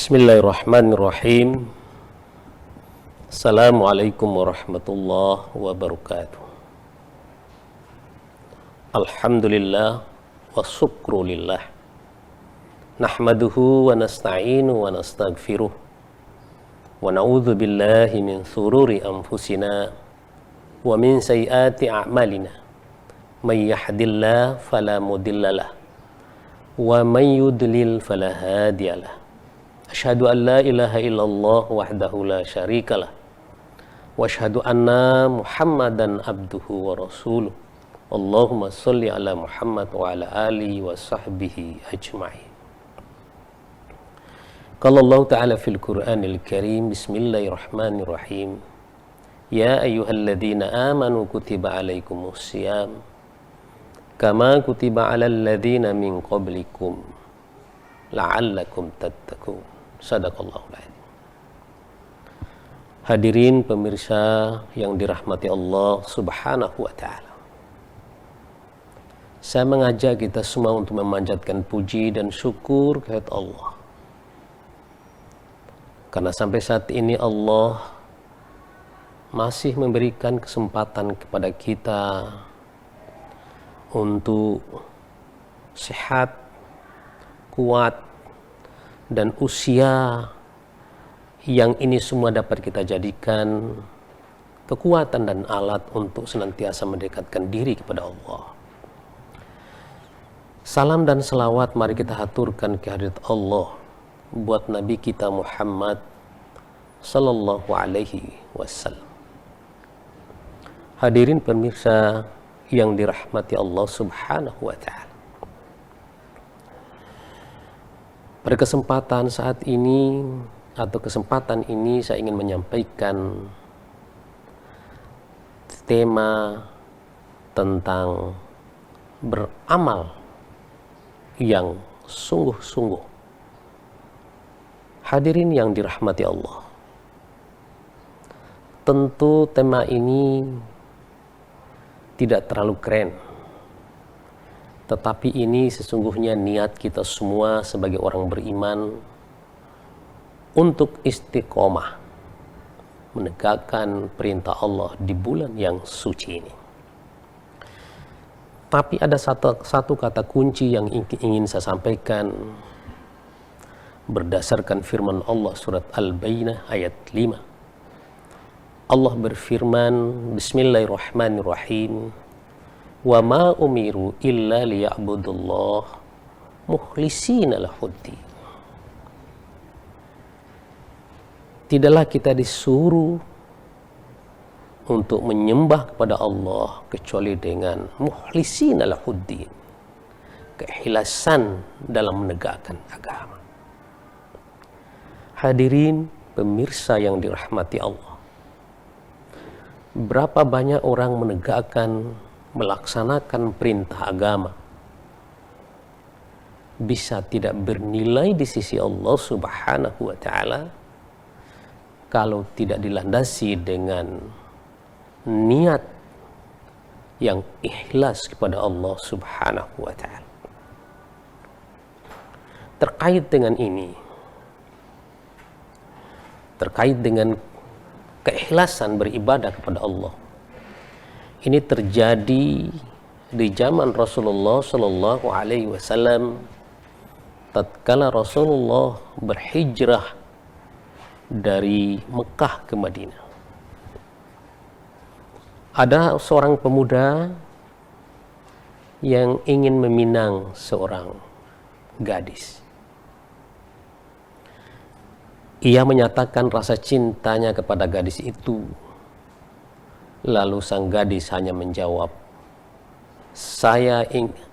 Bismillahirrahmanirrahim. Assalamualaikum warahmatullahi wabarakatuh. Alhamdulillah wa syukrulillah. Nahmaduhu wa nasta'inu wa nastaghfiruh. Wa na'udzu billahi min shururi anfusina wa min sayyiati a'malina. May yahdihillahu fala mudhillalah wa may yudlil fala hadiyalah. Asyhadu an la ilaha illallah wahdahu la syarikalah wa asyhadu anna Muhammadan abduhu wa rasuluh. Allahumma sholli ala Muhammad wa ala alihi wa sahbihi ajma'in. Qala Allah ta'ala fil Qur'anil Karim, bismillahirrahmanirrahim. Ya ayyuhalladzina amanu kutiba alaikumus shiyam kama kutiba alal ladzina min qablikum la'allakum tattaqun. Sadaqallahul adzim. Hadirin pemirsa yang dirahmati Allah Subhanahu wa taala. Saya mengajak kita semua untuk memanjatkan puji dan syukur kehadirat Allah. Karena sampai saat ini Allah masih memberikan kesempatan kepada kita untuk sehat, kuat, dan usia yang ini semua dapat kita jadikan kekuatan dan alat untuk senantiasa mendekatkan diri kepada Allah. Salam dan selawat mari kita haturkan kehadirat Allah buat Nabi kita Muhammad sallallahu alaihi wasallam. Hadirin pemirsa yang dirahmati Allah Subhanahu wa taala. Pada kesempatan saat ini atau kesempatan ini saya ingin menyampaikan tema tentang beramal yang sungguh-sungguh. Hadirin yang dirahmati Allah. Tentu tema ini tidak terlalu keren. Tetapi ini sesungguhnya niat kita semua sebagai orang beriman untuk istiqomah menegakkan perintah Allah di bulan yang suci ini. Tapi ada satu kata kunci yang ingin saya sampaikan berdasarkan firman Allah surat Al-Bayyinah ayat 5. Allah berfirman, Bismillahirrahmanirrahim. Wa ma umiru illa liya'budullah mukhlishina lahuddin. Tidaklah kita disuruh untuk menyembah kepada Allah kecuali dengan mukhlishina lahuddin, keikhlasan dalam menegakkan agama. Hadirin pemirsa yang dirahmati Allah, berapa banyak orang melaksanakan perintah agama bisa tidak bernilai di sisi Allah Subhanahu wa taala kalau tidak dilandasi dengan niat yang ikhlas kepada Allah Subhanahu wa taala. Terkait dengan keikhlasan beribadah kepada Allah, ini terjadi di zaman Rasulullah Sallallahu Alaihi Wasallam tatkala Rasulullah berhijrah dari Mekah ke Madinah. Ada seorang pemuda yang ingin meminang seorang gadis. Ia menyatakan rasa cintanya kepada gadis itu. Lalu sang gadis hanya menjawab, saya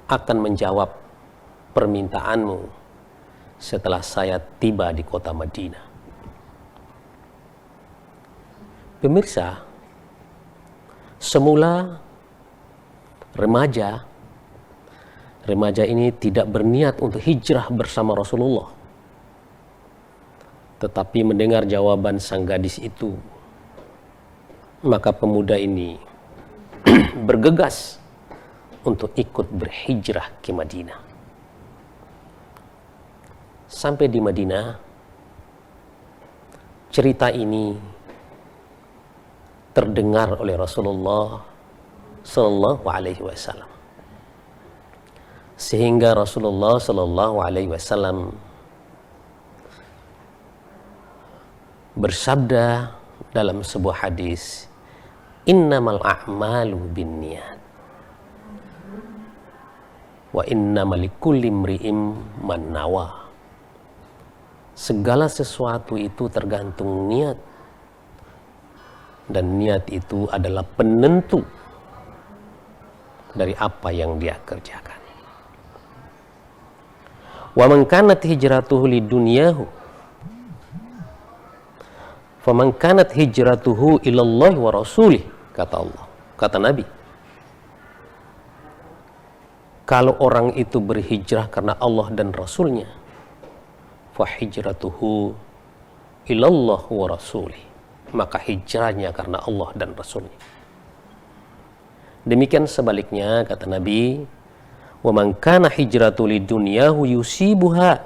akan menjawab permintaanmu setelah saya tiba di kota Madinah. Pemirsa, semula remaja ini tidak berniat untuk hijrah bersama Rasulullah. Tetapi mendengar jawaban sang gadis itu, maka pemuda ini bergegas untuk ikut berhijrah ke Madinah. Sampai di Madinah, cerita ini terdengar oleh Rasulullah Sallallahu Alaihi Wasallam, sehingga Rasulullah Sallallahu Alaihi Wasallam bersabda dalam sebuah hadis, innamal a'malu binniyat wa innamal likulli imri'in man nawa. Segala sesuatu itu tergantung niat, dan niat itu adalah penentu dari apa yang dia kerjakan. Wa man kanat hijratuhu lidunyahu faman kanat hijratuhu ilallahi wa rasulih, kata Allah, kata Nabi. Kalau orang itu berhijrah karena Allah dan Rasulnya, fa hijratuhu ilallah wa rasulih, maka hijrahnya karena Allah dan Rasulnya. Demikian sebaliknya, kata Nabi, wa man kana hijratu lidunyahu yusibuha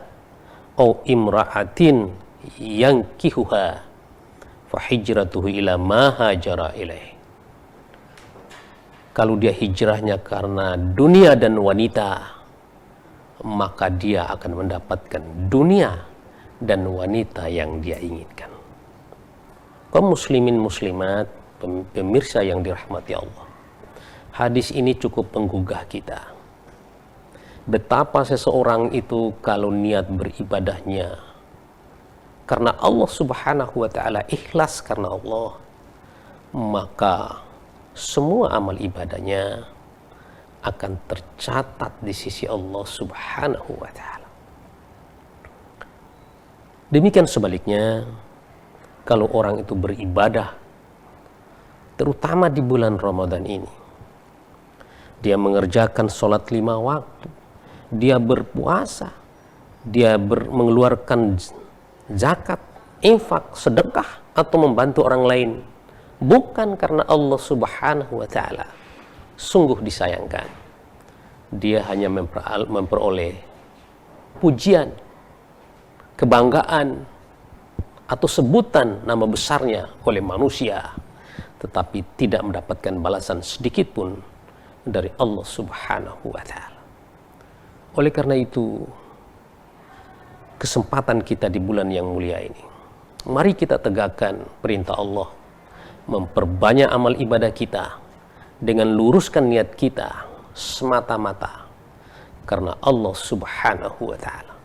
au imra'atin yankihuha fa hijratuhu ila ma hajara ilaih. Kalau dia hijrahnya karena dunia dan wanita, maka dia akan mendapatkan dunia dan wanita yang dia inginkan. Kaum muslimin muslimat, pemirsa yang dirahmati Allah, hadis ini cukup menggugah kita. Betapa seseorang itu kalau niat beribadahnya karena Allah Subhanahu wa ta'ala, ikhlas karena Allah, maka semua amal ibadahnya akan tercatat di sisi Allah Subhanahu wa ta'ala. Demikian sebaliknya, kalau orang itu beribadah, terutama di bulan Ramadan ini, dia mengerjakan sholat 5 waktu, dia berpuasa, dia mengeluarkan zakat, infak, sedekah, atau membantu orang lain, bukan karena Allah Subhanahu wa ta'ala, sungguh disayangkan. Dia hanya memperoleh pujian, kebanggaan, atau sebutan nama besarnya oleh manusia, tetapi tidak mendapatkan balasan sedikit pun dari Allah Subhanahu wa ta'ala. Oleh karena itu, kesempatan kita di bulan yang mulia ini, mari kita tegakkan perintah Allah, memperbanyak amal ibadah kita dengan luruskan niat kita semata-mata karena Allah Subhanahu wa ta'ala,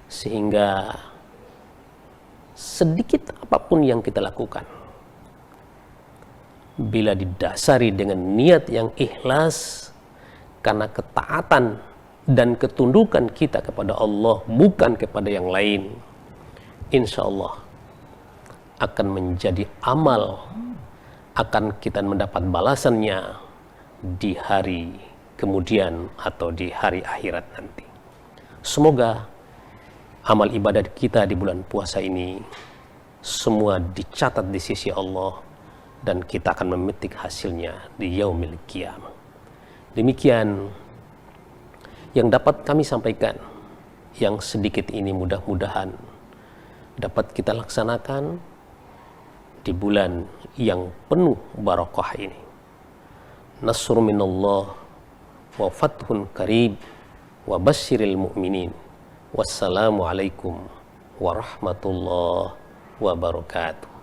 sehingga sedikit apapun yang kita lakukan, bila didasari dengan niat yang ikhlas karena ketaatan dan ketundukan kita kepada Allah, bukan kepada yang lain, insya Allah akan menjadi amal, akan kita mendapat balasannya di hari kemudian atau di hari akhirat nanti. Semoga amal ibadah kita di bulan puasa ini semua dicatat di sisi Allah dan kita akan memetik hasilnya di yaumil qiyamah. Demikian yang dapat kami sampaikan, yang sedikit ini mudah-mudahan dapat kita laksanakan di bulan yang penuh barakah ini. Nasr minallah wa fathun qarib wa basyiril mu'minin. Wassalamualaikum warahmatullahi wabarakatuh.